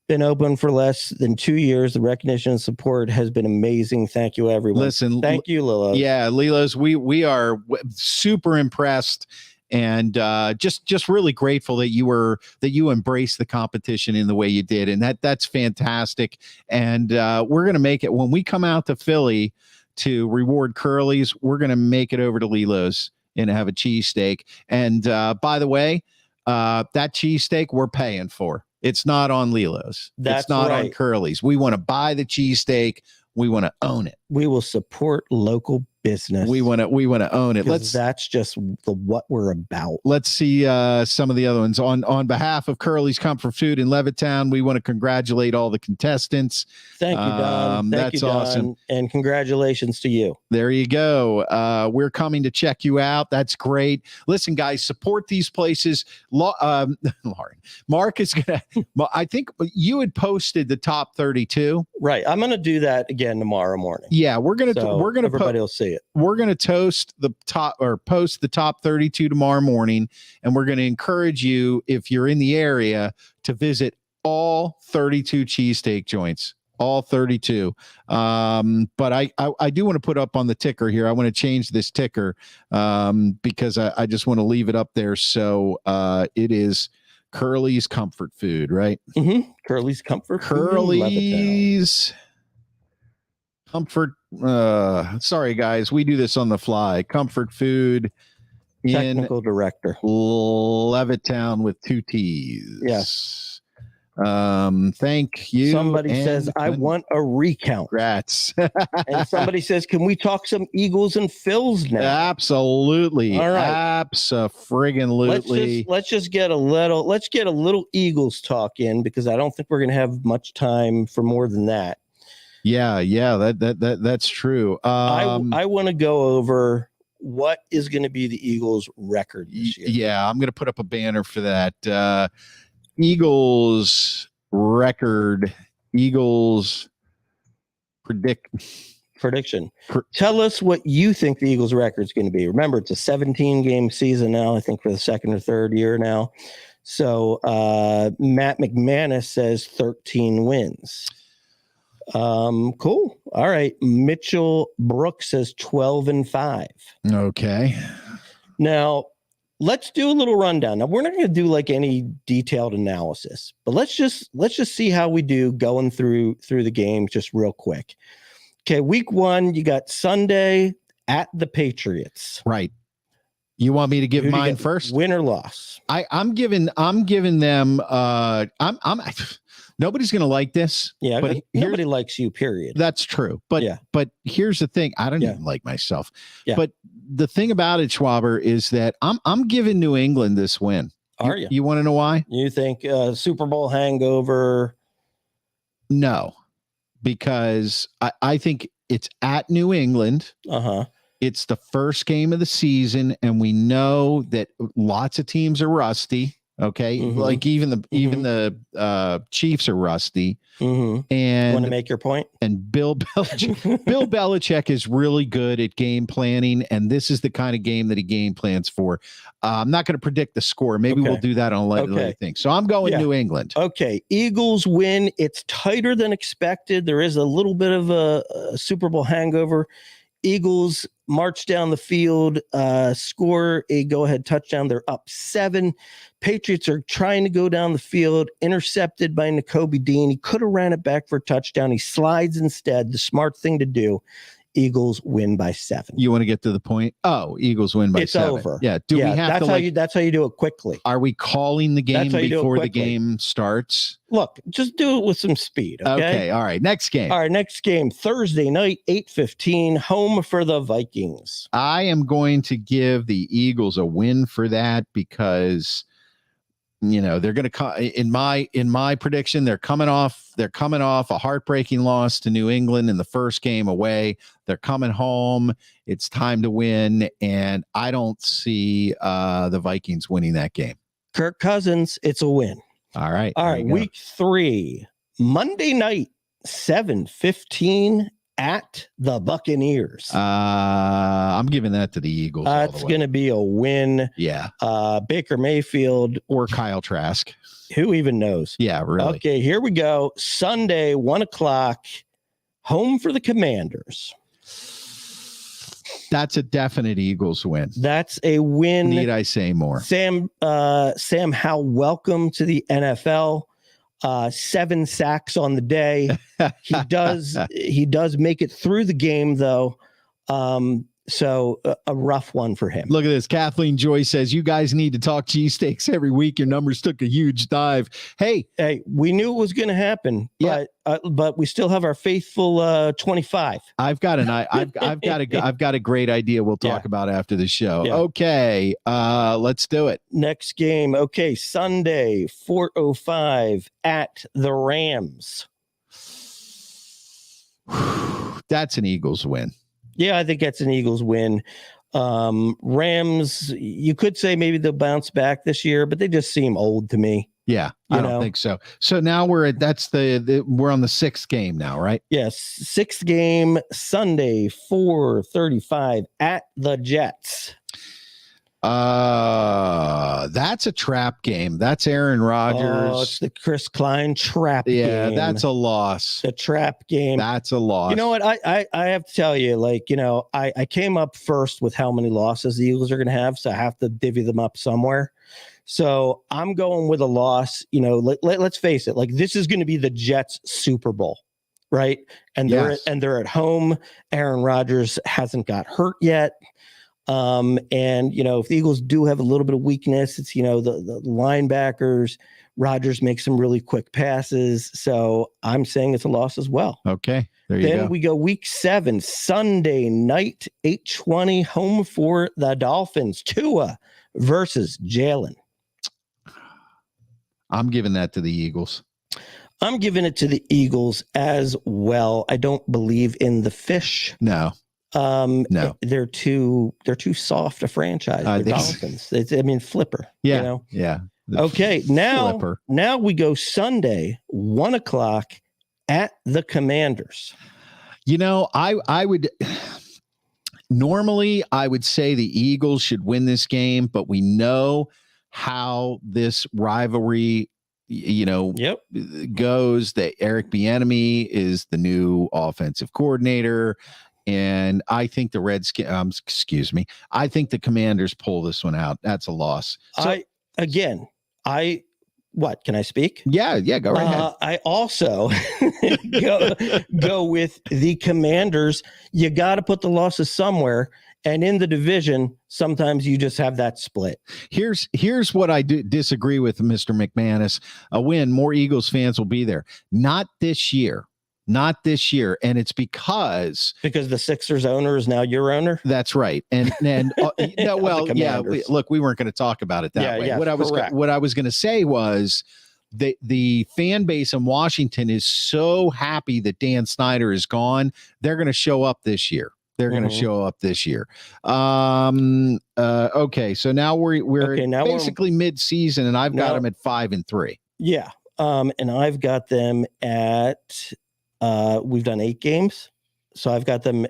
Been open for less than 2 years. The recognition and support has been amazing. Thank you, everyone. Listen, thank you, Lillo's. Yeah, Lillo's. We are super impressed. And just really grateful that you embraced the competition in the way you did, and that's fantastic. And we're gonna make it when we come out to Philly to reward Curly's, we're going to make it over to Lilo's and have a cheesesteak. And by the way, that cheesesteak we're paying for. It's not on Lilo's. It's not on Curly's. We want to buy the cheesesteak. We want to own it. We will support local business. We want to own it. That's just what we're about. Let's see some of the other ones. On behalf of Curly's Comfort Food in Levittown, we want to congratulate all the contestants. Thank you, Don. That's awesome. And congratulations to you. There you go. We're coming to check you out. That's great. Listen, guys, support these places. Lauren, Mark is going to, I think you had posted the top 32. Right. I'm going to do that again tomorrow morning. Yeah, everybody will see it. We're going to post the top 32 tomorrow morning, and we're going to encourage you, if you're in the area, to visit all 32 cheesesteak joints. All 32. But I do want to put up on the ticker here. I want to change this ticker because I just want to leave it up there. So it is Curly's Comfort Food, right? Mm-hmm. Curly's Comfort Food. Curly's Comfort. Sorry, guys. We do this on the fly. Comfort Food. Technical director. Levittown with 2 T's. Yes. Thank you. Somebody says, I want a recount. Congrats. And somebody says, can we talk some Eagles and Phils now? Absolutely. All right. Abso-friggin-lutely. Let's get a little Eagles talk in, because I don't think we're going to have much time for more than that. Yeah. That's true. I want to go over what is going to be the Eagles' record this year. Yeah, I'm going to put up a banner for that. Eagles record. Eagles prediction. Tell us what you think the Eagles record is going to be. Remember, it's a 17-game season now, I think for the second or third year now. So Matt McManus says 13 wins. Cool. All right. Mitchell Brooks says 12-5. Okay. Now, let's do a little rundown. Now, we're not going to do like any detailed analysis, but let's just see how we do going through the game just real quick. Okay, week 1, you got Sunday at the Patriots. Right. You want me to give mine first? Win or loss? I'm giving them nobody's going to like this. Yeah, but nobody likes you, period. That's true. But but here's the thing. I don't even like myself. Yeah. But the thing about it, Schwaber, is that I'm giving New England this win. Are you? You want to know why? You think Super Bowl hangover? No, because I think it's at New England. Uh-huh. It's the first game of the season, and we know that lots of teams are rusty. Okay, like even the Chiefs are rusty, and want to make your point. And Bill Belichick is really good at game planning, and this is the kind of game that he game plans for. I'm not going to predict the score. Maybe we'll do that on a later thing. So I'm going New England. Okay, Eagles win. It's tighter than expected. There is a little bit of a Super Bowl hangover. Eagles march down the field, score a go-ahead touchdown. They're up 7. Patriots are trying to go down the field, intercepted by Nakobe Dean. He could have ran it back for a touchdown. He slides instead. The smart thing to do. Eagles win by 7. You want to get to the point? Oh, Eagles win by 7. It's over. Yeah. We have that's how you do it quickly. Are we calling the game before the game starts? Look, just do it with some speed. Okay. All right. Next game. All right. Next game, Thursday night, 8:15, home for the Vikings. I am going to give the Eagles a win for that because, they're going to in my prediction, they're coming off a heartbreaking loss to New England in the first game away. They're coming home. It's time to win. And I don't see the Vikings winning that game. Kirk Cousins, it's a win. All right. All right. Week 3, Monday night, 7:15 at the Buccaneers. I'm giving that to the Eagles. It's going to be a win. Yeah. Baker Mayfield or Kyle Trask. Who even knows? Yeah, really. Okay, here we go. Sunday, 1:00, home for the Commanders. That's a definite Eagles win. That's a win. Need I say more? Sam Howell, welcome to the NFL. 7 sacks on the day. He does make it through the game though. So a rough one for him. Look at this. Kathleen Joy says, you guys need to talk cheesesteaks every week. Your numbers took a huge dive. Hey, we knew it was going to happen, but we still have our faithful 25. I've got a great idea we'll talk about after the show. Yeah. Okay, let's do it. Next game. Okay, Sunday, 4:05 at the Rams. That's an Eagles win. Yeah, I think that's an Eagles win. Rams, you could say maybe they'll bounce back this year, but they just seem old to me. Yeah, I don't think so. So now we're on the sixth game now, right? Yes, sixth game, Sunday, 4:35 at the Jets. That's a trap game. That's Aaron Rodgers. Oh, it's the Chris Klein trap game. Yeah, that's a loss. The trap game. That's a loss. You know what? I have to tell you, I came up first with how many losses the Eagles are going to have, so I have to divvy them up somewhere. So I'm going with a loss. Let's face it. Like, this is going to be the Jets Super Bowl, right? And they're at home. Aaron Rodgers hasn't got hurt yet. If the Eagles do have a little bit of weakness, it's, the linebackers. Rodgers makes some really quick passes. So I'm saying it's a loss as well. Okay. There you go. Then we go week 7, Sunday night, 8:20, home for the Dolphins. Tua versus Jalen. I'm giving that to the Eagles. I'm giving it to the Eagles as well. I don't believe in the fish. No. No, they're too soft a franchise. The Dolphins. Flipper. Yeah. Yeah. Okay. Now we go Sunday, 1:00 at the Commanders. I would normally say the Eagles should win this game, but we know how this rivalry goes. That Eric Bieniemy is the new offensive coordinator. And I think the I think the Commanders pull this one out. That's a loss. So, can I speak? Yeah, go right ahead. I also go with the Commanders. You got to put the losses somewhere. And in the division, sometimes you just have that split. Here's what I disagree with, Mr. McManus. A win, more Eagles fans will be there. Not this year. And it's because the Sixers owner is now your owner. That's right. And look, we weren't going to talk about it that way. What I was going to say was the fan base in Washington is so happy that Dan Snyder is gone. They're going to show up this year. Okay. So now we're basically mid-season, and I've got them at 5-3. Yeah. And I've got them at, we've done 8 games. So I've got them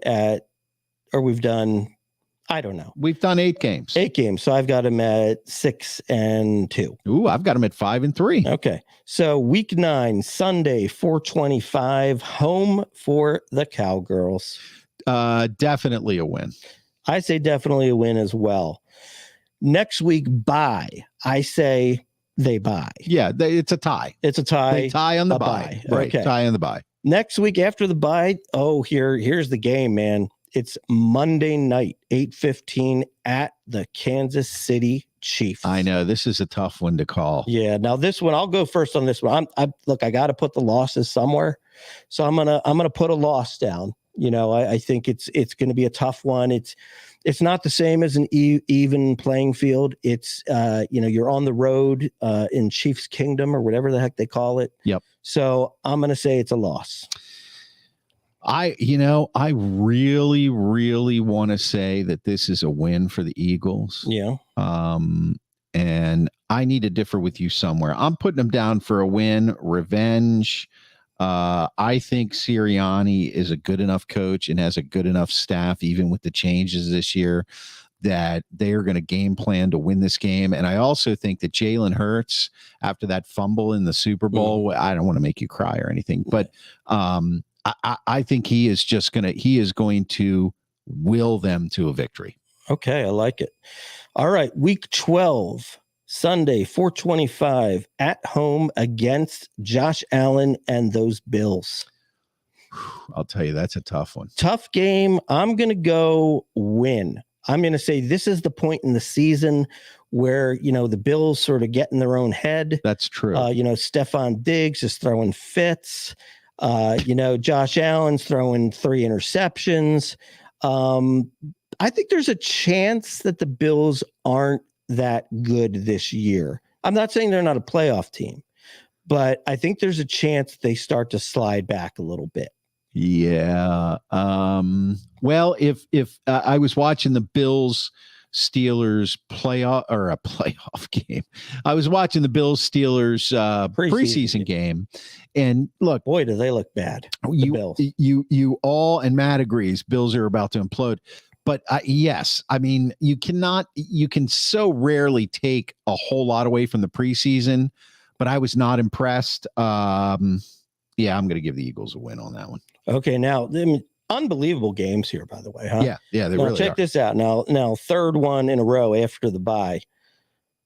I don't know. We've done 8 games. 8 games. So I've got them at 6-2. Ooh, I've got them at 5-3. Okay. So week 9, Sunday, 4:25, home for the Cowgirls. Definitely a win. I say definitely a win as well. Next week, bye. I say they bye. Yeah, it's a tie. It's a tie. They tie on the bye. Right. Okay. Tie on the bye. Next week after the bye, here's the game, man. It's Monday night, 8:15 at the Kansas City Chiefs. I know this is a tough one to call. Yeah. Now this one, I'll go first on this one. I got to put the losses somewhere, so I'm gonna put a loss down. I think it's going to be a tough one. It's not the same as an even playing field. It's you're on the road in Chiefs Kingdom or whatever the heck they call it. Yep. So I'm going to say it's a loss. I really, really want to say that this is a win for the Eagles. Yeah. And I need to differ with you somewhere. I'm putting them down for a win, revenge. I think Sirianni is a good enough coach and has a good enough staff, even with the changes this year, that they are going to game plan to win this game. And I also think that Jalen Hurts, after that fumble in the Super Bowl, I don't want to make you cry or anything, but I think he is going to will them to a victory. Okay, I like it. All right, week 12. Sunday, 4:25 at home against Josh Allen and those Bills. I'll tell you, that's a tough one. Tough game. I'm going to go win. I'm going to say this is the point in the season where, the Bills sort of get in their own head. That's true. Stephon Diggs is throwing fits. Josh Allen's throwing 3 interceptions. I think there's a chance that the Bills aren't that good this year. I'm not saying they're not a playoff team, but I think there's a chance they start to slide back a little bit. Yeah. Well, if I was watching the Bills Steelers playoff game, I was watching the Bills Steelers preseason game, and look, boy, do they look bad. You all, and Matt agrees, Bills are about to implode. But yes, I mean, you can so rarely take a whole lot away from the preseason, but I was not impressed. Yeah, I'm going to give the Eagles a win on that one. Okay, now unbelievable games here, by the way, huh? Yeah, they really check are. This out. Now, third one in a row after the bye.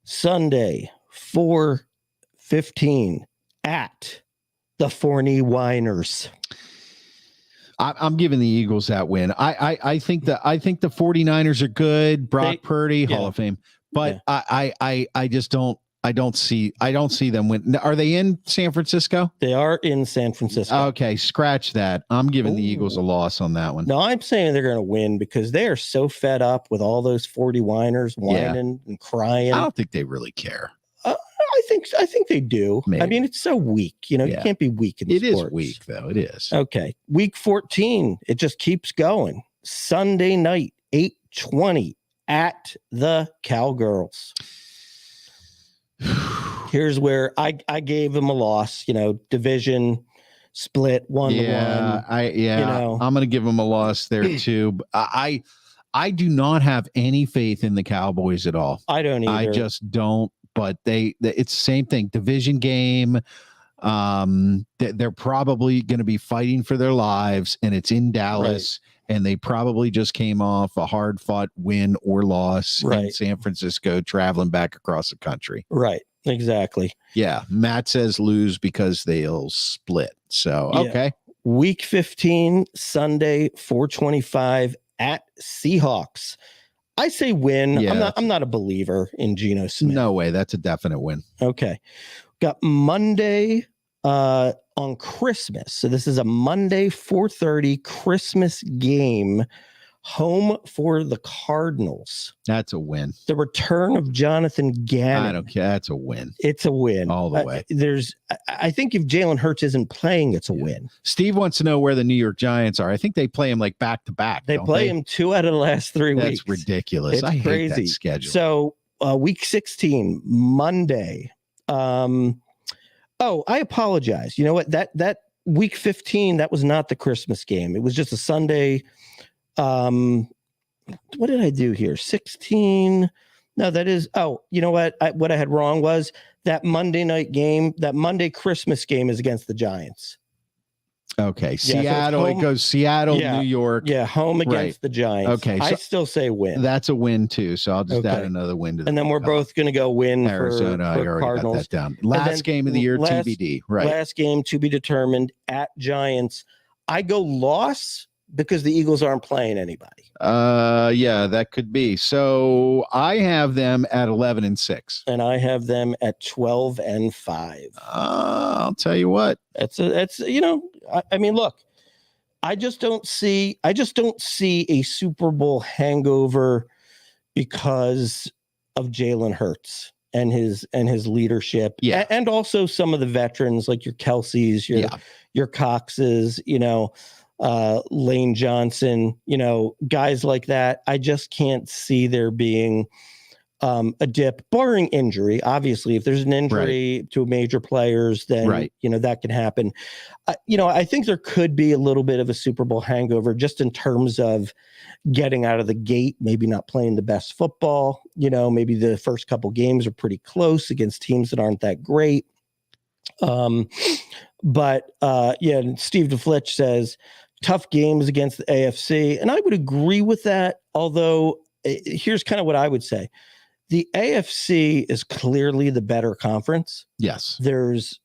Sunday, 4:15 at the Forney Winers. I'm giving the Eagles that win. I think the 49ers are good. Brock Purdy, Hall of Fame, but I just don't see them win. Are they in San Francisco? They are in San Francisco. Okay, scratch that. I'm giving the Eagles a loss on that one. No, I'm saying they're going to win because they are so fed up with all those 40 whiners whining and crying. I don't think they really care. I think they do. Maybe. I mean, it's so weak. You can't be weak in sports. It is weak, though. It is. Okay. Week 14, it just keeps going. Sunday night, 8:20 at the Cowgirls. Here's where I gave them a loss. Division split 1-1. I'm going to give them a loss there too. I do not have any faith in the Cowboys at all. I don't either. I just don't. But it's the same thing. Division game. They're probably going to be fighting for their lives, and it's in Dallas, and they probably just came off a hard-fought win or loss in San Francisco, traveling back across the country. Right. Exactly. Yeah. Matt says lose because they'll split. So, okay. Week 15, Sunday, 4:25 at Seahawks. I say win. Yeah. I'm not a believer in Geno Smith. No way. That's a definite win. Okay. Got Monday on Christmas. So this is a Monday 4:30 Christmas game. Home for the Cardinals. That's a win. The return of Jonathan Gannon. I don't care. That's a win. It's a win. All the way. I think if Jalen Hurts isn't playing, it's a win. Steve wants to know where the New York Giants are. I think they play him like back to back. They play him 2 out of the last 3 weeks. That's ridiculous. It's crazy. Hate that schedule. So week 16, Monday. I apologize. You know what? That week 15, that was not the Christmas game. It was just a Sunday. What did I do here? 16. No, that is. Oh, you know what? What I had wrong was that Monday night game, that Monday Christmas game is against the Giants. Okay. Seattle. So it goes Seattle, New York. Yeah. Home against the Giants. Okay. So I still say win. That's a win too. So I'll just add another win to that. And then we're both going to go win Arizona. I already Cardinals. got that down. Last game of the year, TBD. Right. Last game to be determined at Giants. I go loss because the Eagles aren't playing anybody. Yeah, that could be. So I have them at 11-6, and I have them at 12-5. I'll tell you what. I mean, look, I just don't see a Super Bowl hangover because of Jalen Hurts and his leadership. Yeah, and also some of the veterans like your Kelce's, your Coxes, Lane Johnson, guys like that. I just can't see there being a dip, barring injury. Obviously, if there's an injury to major players, then that can happen. I think there could be a little bit of a Super Bowl hangover just in terms of getting out of the gate, maybe not playing the best football. Maybe the first couple games are pretty close against teams that aren't that great. Steve DeFlitch says tough games against the AFC. And I would agree with that. Although here's kind of what I would say. The AFC is clearly the better conference. Yes. There's,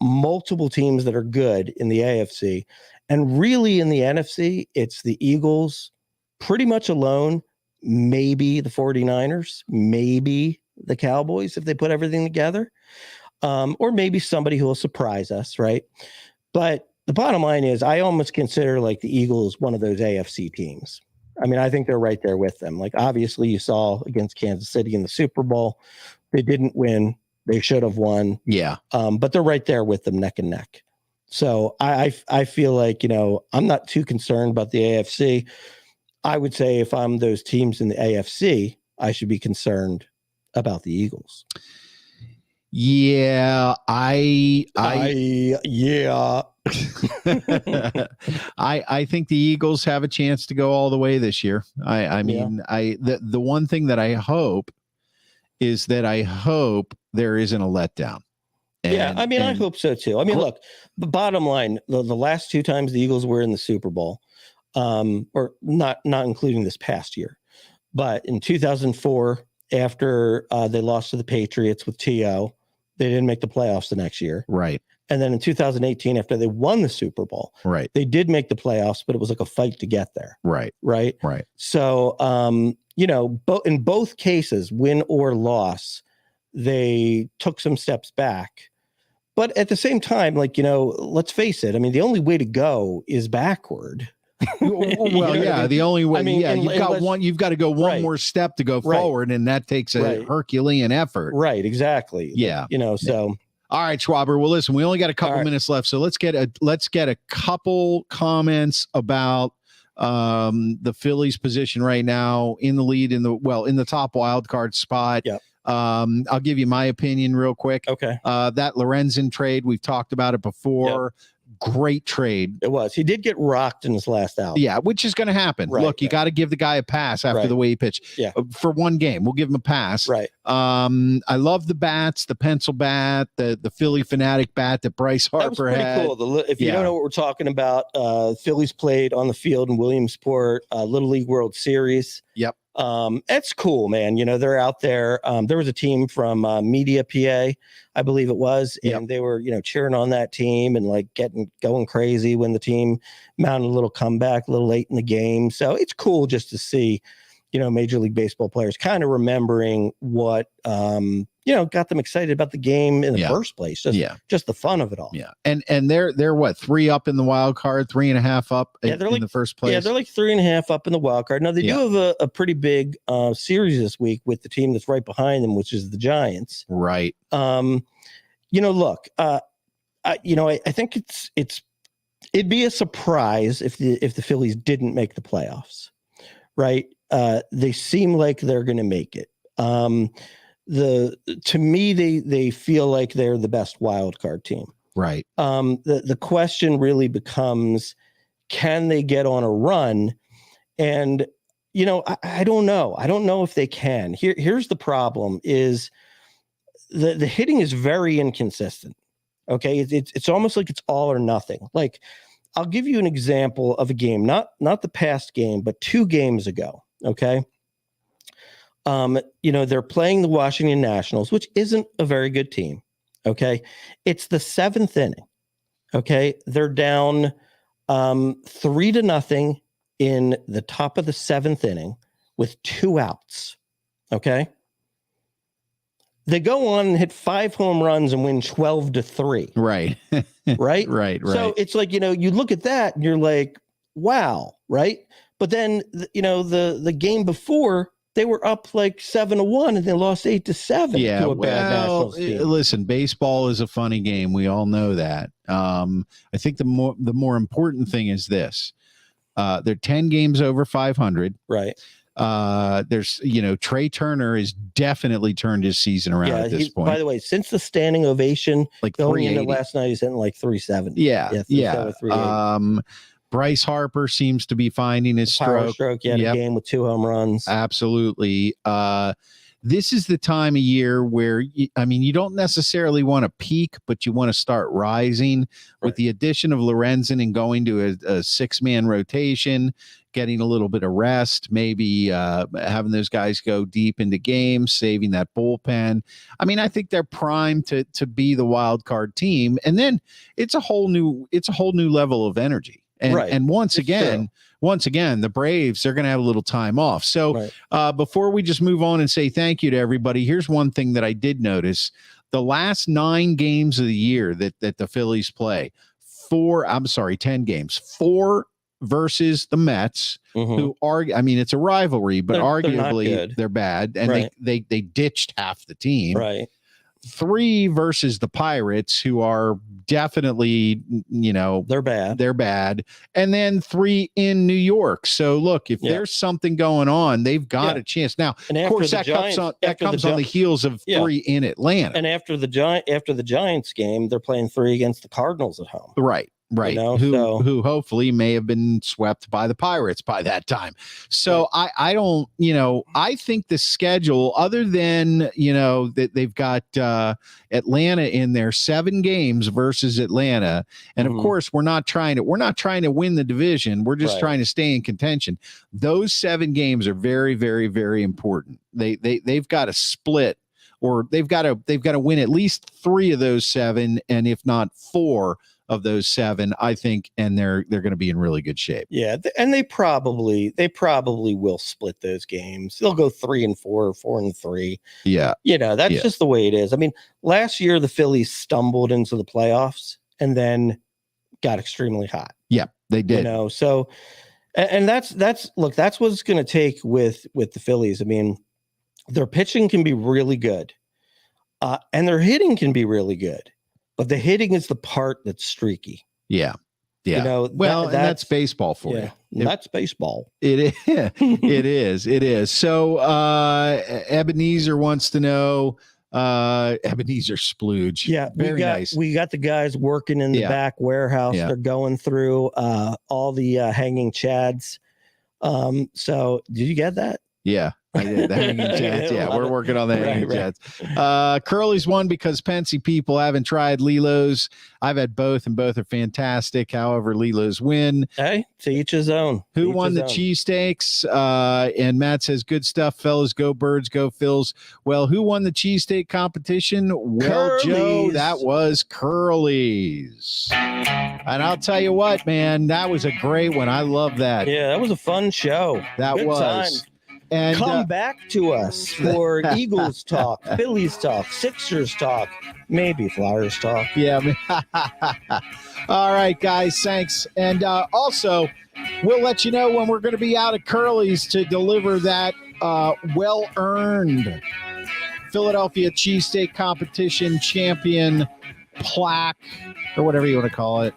multiple teams that are good in the AFC. And really in the NFC, it's the Eagles pretty much alone, maybe the 49ers, maybe the Cowboys if they put everything together, or maybe somebody who will surprise us, right? But the bottom line is I almost consider like the Eagles one of those AFC teams. I mean, I think they're right there with them. Like, obviously, you saw against Kansas City in the Super Bowl. They didn't win. They should have won. Yeah. But they're right there with them neck and neck. So I feel like, I'm not too concerned about the AFC. I would say if I'm those teams in the AFC, I should be concerned about the Eagles. Yeah, yeah. I think the Eagles have a chance to go all the way this year. I mean, the one thing that I hope is that I hope there isn't a letdown. I hope so too. I mean, look, the bottom line, the last two times the Eagles were in the Super Bowl, or not including this past year, but in 2004, after they lost to the Patriots with T.O., they didn't make the playoffs the next year. Right. And then in 2018, after they won the Super Bowl, they did make the playoffs, but it was like a fight to get there. Right. So, in both cases, win or loss, they took some steps back. But at the same time, let's face it. I mean, the only way to go is backward. The only way. I mean, you've got to go one more step to go forward, and that takes a Herculean effort. Right. Exactly. Yeah. So. All right, Schwaber. Well, listen, we only got a couple minutes left, so let's get a couple comments about the Phillies' position right now in the lead in the top wild card spot. Yeah. I'll give you my opinion real quick. Okay. That Lorenzen trade, we've talked about it before. Yep. Great trade. It was. He did get rocked in his last out. Yeah, which is going to happen. Right, Look, you got to give the guy a pass after the way he pitched. Yeah. For one game, we'll give him a pass. Right. I love the bats, the pencil bat, the Philly Fanatic bat that Bryce Harper had. That was pretty cool. If you don't know what we're talking about, Phillies played on the field in Williamsport, Little League World Series. Yep. It's cool, man. They're out there. There was a team from Media, PA, I believe it was, and they were, cheering on that team and going crazy when the team mounted a little comeback a little late in the game. So it's cool just to see, Major League Baseball players kind of remembering what, got them excited about the game in the first place. Just the fun of it all. Yeah. And they're what, 3 up in the wild card, 3.5 up in the first place. Yeah, they're like 3.5 up in the wild card. Now they do have a pretty big series this week with the team that's right behind them, which is the Giants. Right. Look, I think it'd be a surprise if the Phillies didn't make the playoffs. Right. They seem like they're going to make it. To me, they feel like they're the best wild card team. Right. The question really becomes, can they get on a run? And, I don't know. I don't know if they can. Here's the problem is the hitting is very inconsistent. Okay. It's almost like it's all or nothing. Like, I'll give you an example of a game, not the past game, but 2 games ago. Okay. They're playing the Washington Nationals, which isn't a very good team. Okay. It's the 7th inning. Okay. They're down 3-0 in the top of the 7th inning with 2 outs. Okay. They go on and hit 5 home runs and win 12-3. Right. Right. So it's like, you look at that and you're like, wow. Right. But then, the game before, they were up like 7-1 and they lost 8-7 to a bad Nationals team. Listen, baseball is a funny game. We all know that. I think the more important thing is this. They're 10 games over 500. Right. There's, Trey Turner has definitely turned his season around at this point. By the way, since the standing ovation, like going into last night, he's hitting like 370. Yeah. Bryce Harper seems to be finding his stroke. He had a game with 2 home runs. Absolutely. This is the time of year where, you don't necessarily want to peak, but you want to start rising. With the addition of Lorenzen and going to a 6-man rotation, getting a little bit of rest, maybe having those guys go deep into games, saving that bullpen. I think they're primed to be the wild card team. And then it's a whole new level of energy. And once It's again, the Braves, they're going to have a little time off. So before we just move on and say thank you to everybody, here's one thing that I did notice. The last 9 games of the year that the Phillies play, 10 games, 4 versus the Mets, who are, I mean, it's a rivalry, but arguably they're bad. And they ditched half the team. Right. 3 versus the Pirates, who are definitely, they're bad. And then 3 in New York. So look, if there's something going on, they've got a chance. Now, of course, that comes on the heels of 3 in Atlanta. And after the Giants game, they're playing 3 against the Cardinals at home. Right. Who hopefully may have been swept by the Pirates by that time. So I don't, I think the schedule, other than, that they've got Atlanta in there, 7 games versus Atlanta. And of course, we're not trying to win the division. We're just trying to stay in contention. Those 7 games are very, very, very important. They've got to split, or they've got to win at least 3 of those 7, and if not 4 of those 7, I think, and they're going to be in really good shape. Yeah, and they probably will split those games. They'll go 3-4, 4-3. Yeah, that's just the way it is. I mean, last year the Phillies stumbled into the playoffs and then got extremely hot. Yeah, they did. So, and that's what it's going to take with the Phillies. I mean, their pitching can be really good, and their hitting can be really good. But the hitting is the part that's streaky. Yeah. That's baseball for you. That's baseball. It is. It is. So Ebenezer wants to know, Ebenezer Splooge. Yeah. Nice. We got the guys working in the back warehouse. They're going through all the hanging chads. So did you get that? Yeah. I did. The hanging chats. Yeah, we're working on the hanging chats. Curly's won because Pensy people haven't tried Lilo's. I've had both, and both are fantastic. However, Lilo's win. Hey, to each his own. Who won the cheesesteaks? And Matt says, good stuff, fellas. Go Birds, go Phils. Well, who won the cheesesteak competition? Well, Curly's. Joe, that was Curly's. And I'll tell you what, man, that was a great one. I love that. Yeah, that was a fun show. That was. Time. And come back to us for Eagles talk, Phillies talk, Sixers talk, maybe Flyers talk. Yeah. All right, guys. Thanks. And also, we'll let you know when we're going to be out at Curly's to deliver that well-earned Philadelphia Cheesesteak Competition champion plaque, or whatever you want to call it.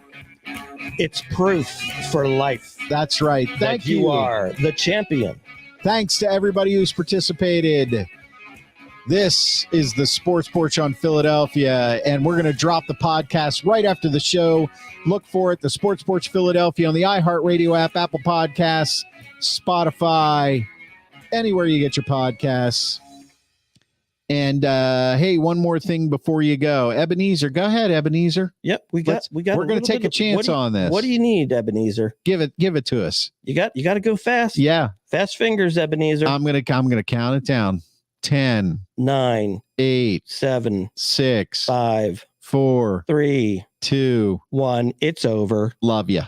It's proof for life. That's right. Thank you. You are the champion. Thanks to everybody who's participated. This is the Sports Porch on Philadelphia, and we're going to drop the podcast right after the show. Look for it, the Sports Porch Philadelphia, on the iHeartRadio app, Apple Podcasts, Spotify, anywhere you get your podcasts. And hey, one more thing before you go, Ebenezer. Go ahead, Ebenezer. Yep, we got. We're going to take a chance on this. What do you need, Ebenezer? Give it to us. You got to go fast. Yeah, fast fingers, Ebenezer. I'm gonna count it down. 10, 9, 8, 7, 6, 5, 4, 3, 2, 1. It's over. Love ya.